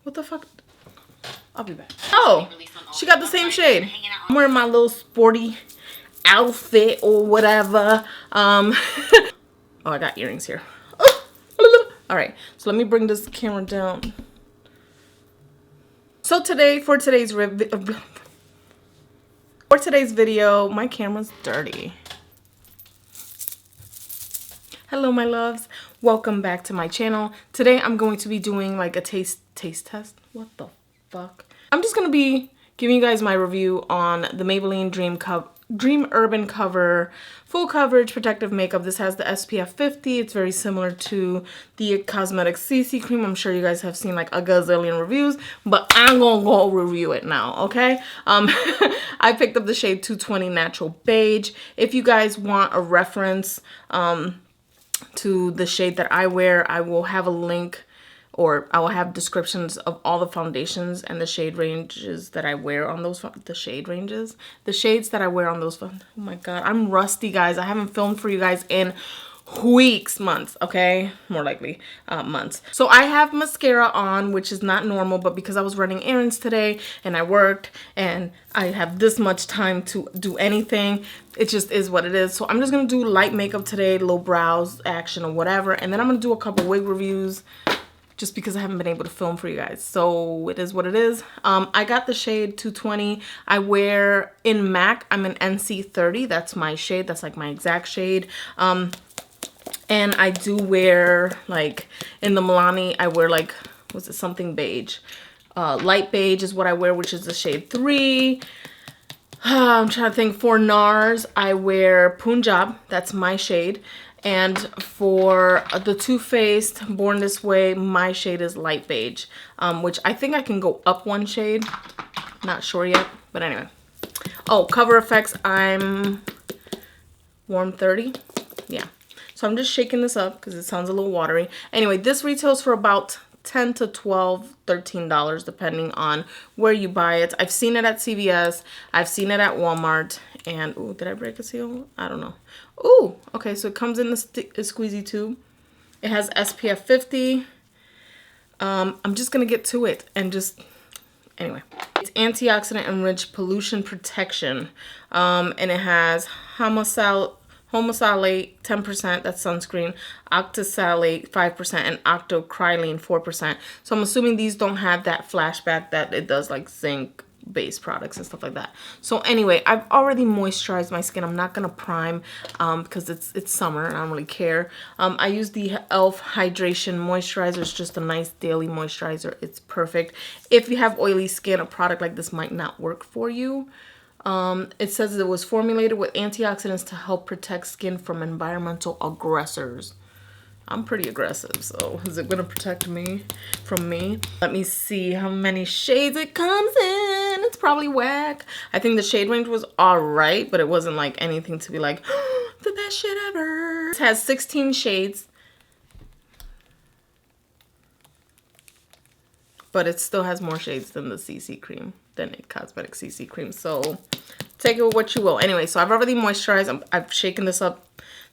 What the fuck? I'll be back. Oh, she got the same shade. I'm wearing my little sporty outfit or whatever. Oh, I got earrings here. All right, so let me bring this camera down. So for today's video, my camera's dirty. Hello, my loves. Welcome back to my channel. Today, I'm going to be doing like a taste test. What the fuck? I'm just gonna be giving you guys my review on the Maybelline Dream Urban Cover Full Coverage Protective Makeup. This has the SPF 50. It's very similar to the Cosmetics CC Cream. I'm sure you guys have seen like a gazillion reviews, but I'm gonna go review it now, okay? I picked up the shade 220 Natural Beige. If you guys want a reference to the shade that I wear, I will have a link, or I will have descriptions of all the foundations and the shade ranges that I wear on those, the shades that I wear on those. Oh my God, I'm rusty, guys. I haven't filmed for you guys in weeks, months, okay? More likely months. So I have mascara on, which is not normal, but because I was running errands today and I worked and I have this much time to do anything, it just is what it is. So I'm just gonna do light makeup today, low brows action or whatever, and then I'm gonna do a couple wig reviews, just because I haven't been able to film for you guys. So it is what it is. I got the shade 220. I wear in MAC, I'm an NC30. That's my shade. That's like my exact shade. And I do wear like in the Milani, I wear like, was it something beige? Light beige is what I wear, which is the shade 3. I'm trying to think. For NARS, I wear Punjab. That's my shade. And for the Too Faced Born This Way, my shade is light beige, which I think I can go up one shade. Not sure yet, but anyway. Oh, Cover FX, I'm Warm 30. Yeah. So I'm just shaking this up because it sounds a little watery. Anyway, this retails for about $10 to $12, $13, depending on where you buy it. I've seen it at CVS. I've seen it at Walmart. And, ooh, did I break a seal? I don't know. Ooh, okay, so it comes in the squeezy tube. It has SPF 50. I'm just going to get to it and just, anyway. It's antioxidant enriched pollution protection. And it has homosalate 10%, that's sunscreen, octosalate 5%, and octocrylene 4%. So I'm assuming these don't have that flashback that it does like zinc based products and stuff like that. So anyway, I've already moisturized my skin. I'm not gonna prime because it's summer and I don't really care. I use the e.l.f. Hydration Moisturizer. It's just a nice daily moisturizer. It's perfect. If you have oily skin, a product like this might not work for you. It says it was formulated with antioxidants to help protect skin from environmental aggressors. I'm pretty aggressive, so is it gonna protect me from me? Let me see how many shades it comes in. It's probably whack. I think the shade range was all right, but it wasn't like anything to be like, oh, the best shit ever. It has 16 shades, but it still has more shades than the CC cream, than a cosmetic CC cream. So take it with what you will. Anyway, so I've already moisturized. I've shaken this up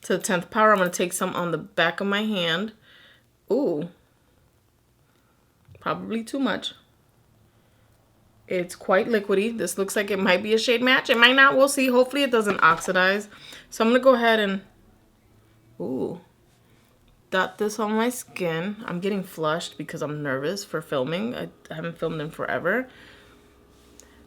to the 10th power. I'm going to take some on the back of my hand. Ooh. Probably too much. It's quite liquidy. This looks like it might be a shade match. It might not. We'll see. Hopefully it doesn't oxidize. So I'm going to go ahead and, ooh, dot this on my skin. I'm getting flushed because I'm nervous for filming. I haven't filmed in forever.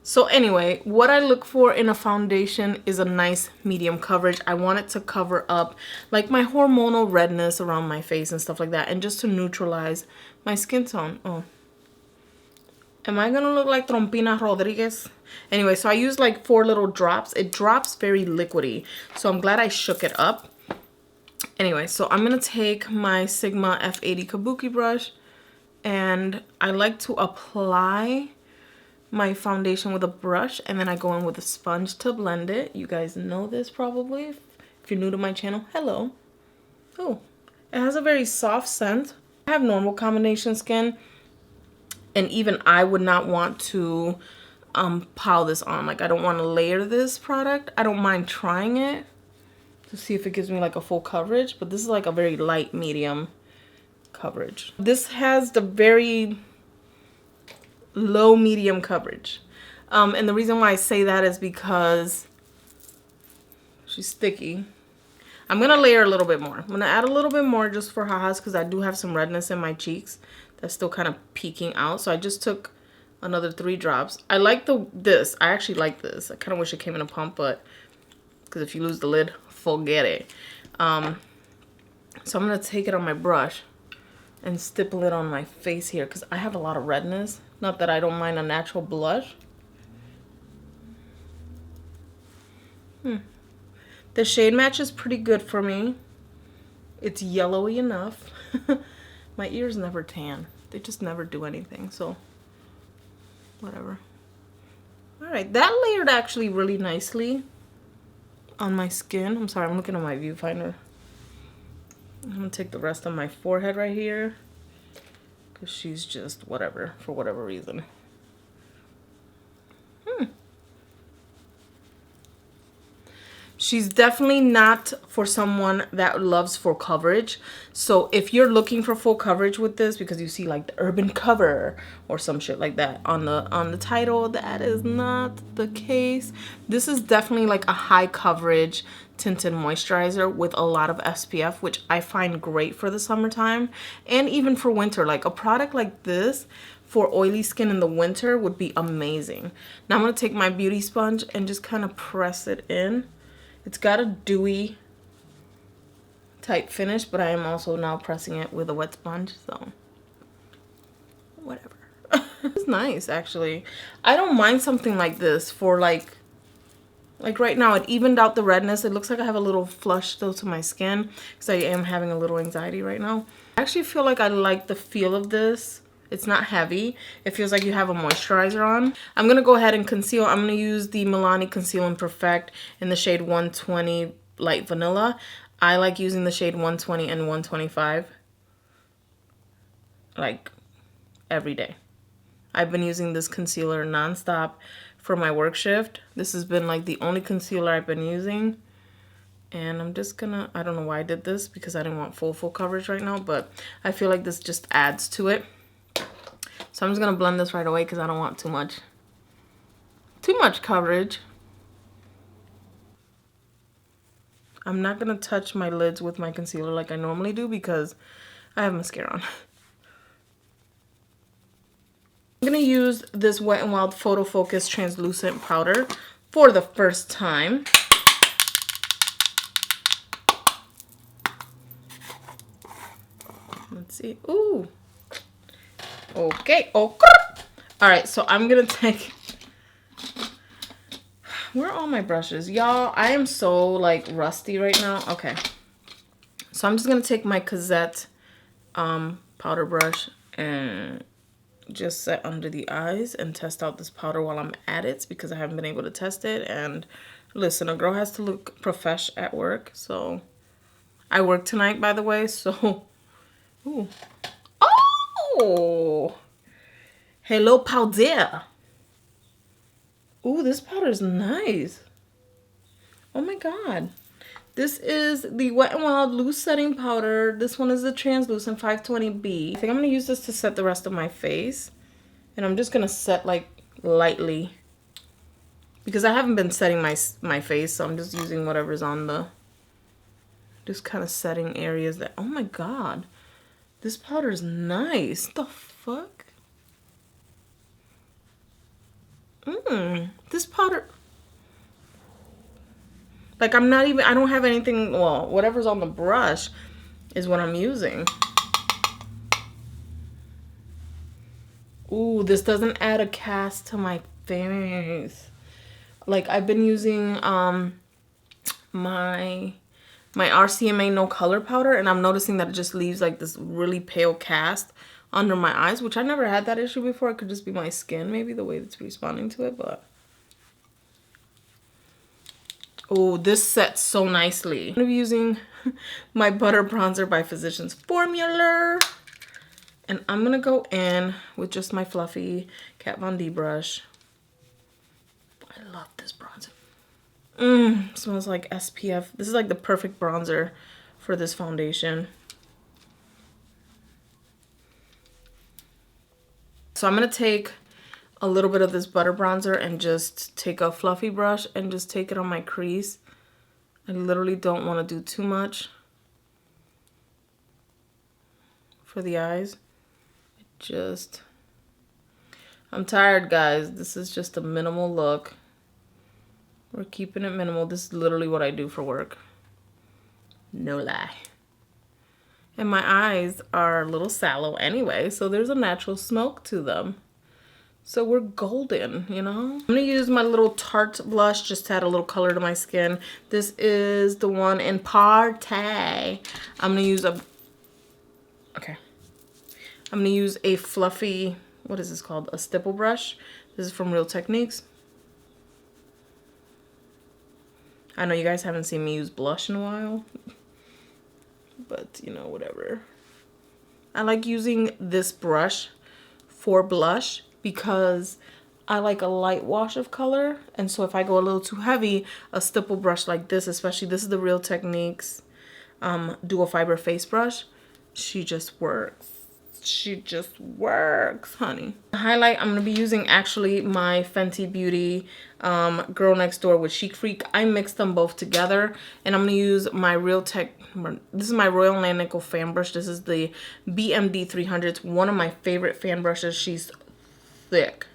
So anyway, what I look for in a foundation is a nice medium coverage. I want it to cover up like my hormonal redness around my face and stuff like that, and just to neutralize my skin tone. Oh, am I gonna look like Trompina Rodriguez? Anyway, so I use like 4 little drops. It drops very liquidy, so I'm glad I shook it up. Anyway, so I'm gonna take my Sigma F80 Kabuki brush, and I like to apply my foundation with a brush, and then I go in with a sponge to blend it. You guys know this probably if you're new to my channel. Hello. Oh, it has a very soft scent. I have normal combination skin, and even I would not want to pile this on. Like, I don't want to layer this product. I don't mind trying it to see if it gives me like a full coverage, but this is like a very light medium coverage. This has the very low medium coverage. And the reason why I say that is because she's sticky. I'm gonna layer a little bit more. I'm gonna add a little bit more just for ha-has because I do have some redness in my cheeks that's still kind of peeking out. So I just took another 3 drops. I like this. I actually like this. I kind of wish it came in a pump, but because if you lose the lid, forget it. So I'm gonna take it on my brush and stipple it on my face here because I have a lot of redness. Not that I don't mind a natural blush. The shade match is pretty good for me. It's yellowy enough. My ears never tan. They just never do anything, so whatever. All right, that layered actually really nicely on my skin. I'm sorry, I'm looking at my viewfinder. I'm gonna take the rest of my forehead right here because she's just whatever, for whatever reason. She's definitely not for someone that loves full coverage. So if you're looking for full coverage with this because you see like the urban cover or some shit like that on the title, that is not the case. This is definitely like a high coverage tinted moisturizer with a lot of SPF, which I find great for the summertime and even for winter. Like a product like this for oily skin in the winter would be amazing. Now I'm gonna take my beauty sponge and just kind of press it in. It's got a dewy type finish, but I am also now pressing it with a wet sponge, so whatever. It's nice, actually. I don't mind something like this for like right now, it evened out the redness. It looks like I have a little flush still to my skin because I am having a little anxiety right now. I actually feel like I like the feel of this. It's not heavy. It feels like you have a moisturizer on. I'm going to go ahead and conceal. I'm going to use the Milani Conceal and Perfect in the shade 120 Light Vanilla. I like using the shade 120 and 125 like every day. I've been using this concealer nonstop for my work shift. This has been like the only concealer I've been using. And I'm just gonna, I don't know why I did this because I didn't want full coverage right now, but I feel like this just adds to it. So I'm just gonna blend this right away because I don't want too much coverage. I'm not gonna touch my lids with my concealer like I normally do because I have mascara on. I'm gonna use this Wet n Wild Photo Focus translucent powder for the first time. Let's see. Ooh. Okay. Oh. All right. So I'm gonna take. Where are all my brushes, y'all? I am so like rusty right now. Okay. So I'm just gonna take my Cosette powder brush and just set under the eyes and test out this powder while I'm at it because I haven't been able to test it. And listen, a girl has to look profesh at work. So I work tonight, by the way. So, ooh. Oh, hello powder. Ooh, this powder is nice. Oh my god. This is the Wet n Wild Loose Setting Powder. This one is the Translucent 520B. I think I'm going to use this to set the rest of my face. And I'm just going to set like lightly. Because I haven't been setting my face, so I'm just using whatever's on the... Just kind of setting areas that... Oh my god. This powder is nice. The fuck? This powder... Like, I'm not even, I don't have anything, well, whatever's on the brush is what I'm using. Ooh, this doesn't add a cast to my face. Like, I've been using my RCMA No Color powder, and I'm noticing that it just leaves, like, this really pale cast under my eyes, which I never had that issue before. It could just be my skin, maybe, the way it's responding to it, but... Oh, this sets so nicely. I'm going to be using my Butter Bronzer by Physicians Formula. And I'm going to go in with just my fluffy Kat Von D brush. I love this bronzer. Smells like SPF. This is like the perfect bronzer for this foundation. So I'm going to take a little bit of this butter bronzer and just take a fluffy brush and just take it on my crease. I literally don't want to do too much for the eyes. I'm tired, guys. This is just a minimal look. We're keeping it minimal. This is literally what I do for work. No lie. And my eyes are a little sallow anyway, so there's a natural smoke to them. So we're golden, you know? I'm gonna use my little Tarte blush just to add a little color to my skin. This is the one in Party. I'm gonna use a fluffy, what is this called? A stipple brush. This is from Real Techniques. I know you guys haven't seen me use blush in a while, but you know, whatever. I like using this brush for blush because I like a light wash of color. And so if I go a little too heavy, a stipple brush like this, especially this is the Real Techniques dual fiber face brush, she just works. She just works, honey. The highlight, I'm gonna be using actually my Fenty Beauty Girl Next Door with Chic Freak. I mixed them both together, and I'm gonna use my this is my Royal Langnickel fan brush. This is the BMD 300. It's one of my favorite fan brushes. She's thick.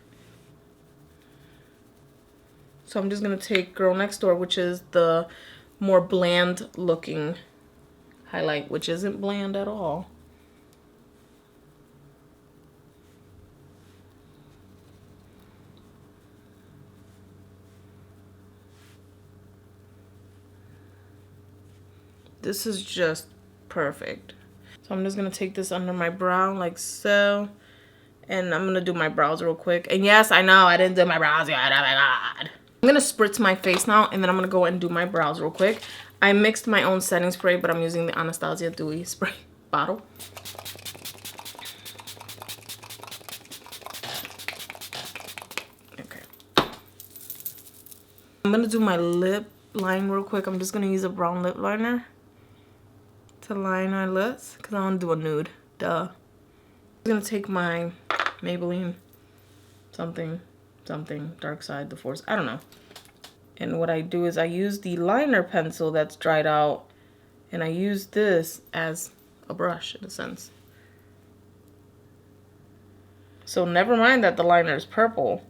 So I'm just gonna take Girl Next Door, which is the more bland looking highlight, which isn't bland at all. This is just perfect. So I'm just gonna take this under my brow like so. And I'm gonna do my brows real quick. And yes, I know I didn't do my brows yet, oh my God. I'm gonna spritz my face now and then I'm gonna go and do my brows real quick. I mixed my own setting spray, but I'm using the Anastasia Dewy spray bottle. Okay. I'm gonna do my lip line real quick. I'm just gonna use a brown lip liner to line our lips because I want to do a nude. Duh. I'm gonna take my Maybelline something dark side, the force, I don't know. And what I do is I use the liner pencil that's dried out and I use this as a brush in a sense. So never mind that the liner is purple.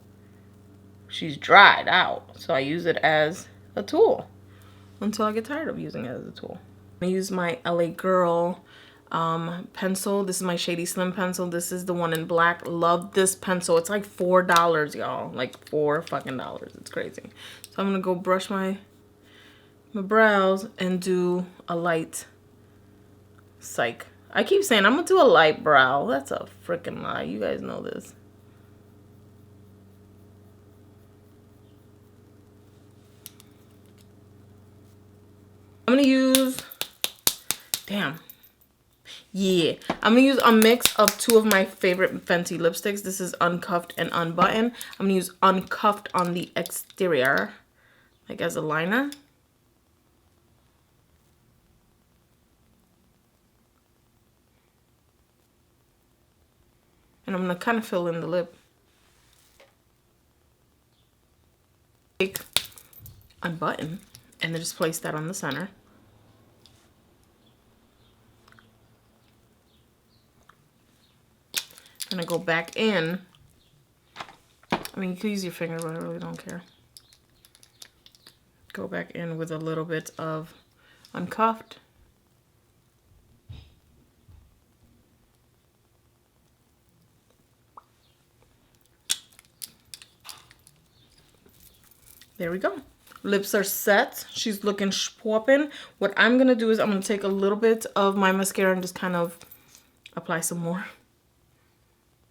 She's dried out. So I use it as a tool until I get tired of using it as a tool. I use my LA Girl pencil. This is my Shady Slim pencil. This is the one in black. Love this pencil. It's like $4, y'all. Like $4 fucking dollars. It's crazy. So I'm gonna go brush my brows and do a light psych. I keep saying I'm gonna do a light brow. That's a freaking lie. You guys know this. I'm gonna use, damn. Yeah, I'm gonna use a mix of two of my favorite Fenty lipsticks. This is Uncuffed and Unbuttoned. I'm gonna use Uncuffed on the exterior, like as a liner. And I'm gonna kind of fill in the lip. Take Unbutton and then just place that on the center. I'm gonna go back in. I mean, you can use your finger, but I really don't care. Go back in with a little bit of Uncuffed. There we go. Lips are set. She's looking schwoppin'. What I'm gonna do is I'm gonna take a little bit of my mascara and just kind of apply some more.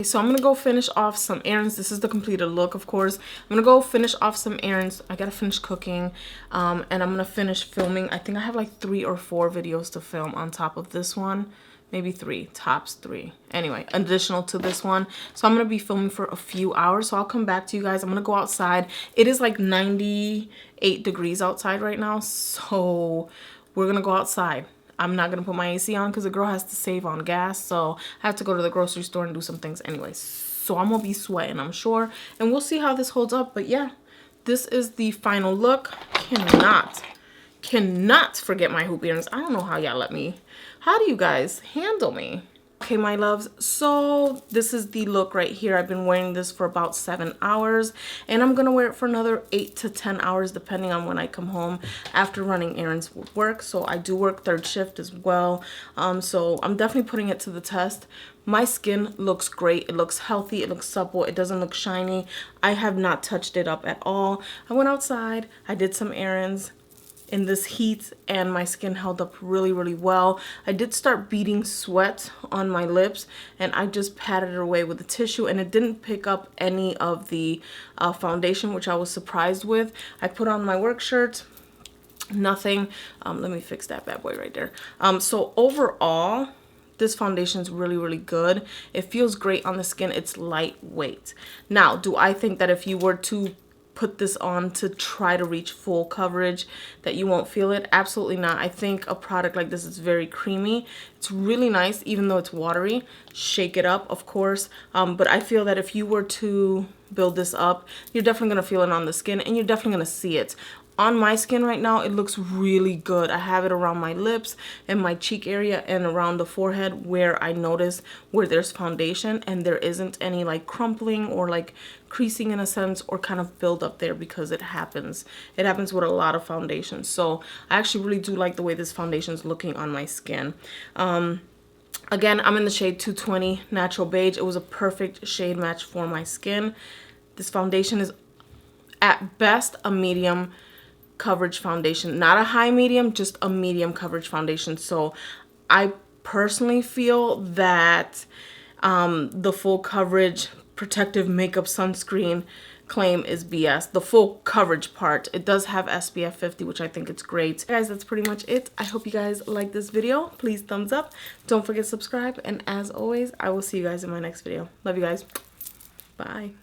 So I'm gonna go finish off some errands. This is the completed look, of course. I'm gonna go finish off some errands. I gotta finish cooking, and I'm gonna finish filming. I think I have like 3 or 4 videos to film on top of this one. Maybe 3, tops 3. Anyway, additional to this one. So I'm gonna be filming for a few hours. So I'll come back to you guys. I'm gonna go outside. It is like 98 degrees outside right now. So we're gonna go outside. I'm not gonna put my AC on because the girl has to save on gas. So I have to go to the grocery store and do some things anyway. so I'm gonna be sweating, I'm sure, and we'll see how this holds up. But yeah, this is the final look. Cannot forget my hoop earrings. I don't know how y'all let me. How do you guys handle me? Okay, my loves, so this is the look right here. I've been wearing this for about 7 hours, and I'm gonna wear it for another 8 to 10 hours depending on when I come home after running errands with work. So I do work third shift as well, so I'm definitely putting it to the test. My skin looks great. It looks healthy. It looks supple. It doesn't look shiny. I have not touched it up at all. I went outside, I did some errands in this heat, and my skin held up really, really well. I did start beading sweat on my lips, and I just patted it away with a tissue, and it didn't pick up any of the foundation, which I was surprised with. I put on my work shirt, nothing. Let me fix that bad boy right there. So overall, this foundation is really, really good. It feels great on the skin. It's lightweight. Now, do I think that if you were to put this on to try to reach full coverage that you won't feel it? Absolutely not. I think a product like this is very creamy. It's really nice, even though it's watery. Shake it up, of course, but I feel that if you were to build this up, you're definitely gonna feel it on the skin, and you're definitely gonna see it. On my skin right now, it looks really good. I have it around my lips and my cheek area and around the forehead where I notice where there's foundation, and there isn't any like crumpling or like creasing in a sense or kind of build up there, because it happens. It happens with a lot of foundations. So I actually really do like the way this foundation is looking on my skin. Again, I'm in the shade 220 Natural Beige. It was a perfect shade match for my skin. This foundation is at best a medium coverage foundation, not a high medium, just a medium coverage foundation. So I personally feel that the full coverage protective makeup sunscreen claim is BS. The full coverage part, it does have SPF 50, which I think it's great. Guys, that's pretty much it. I hope you guys like this video. Please thumbs up, don't forget to subscribe, and as always, I will see you guys in my next video. Love you guys. Bye.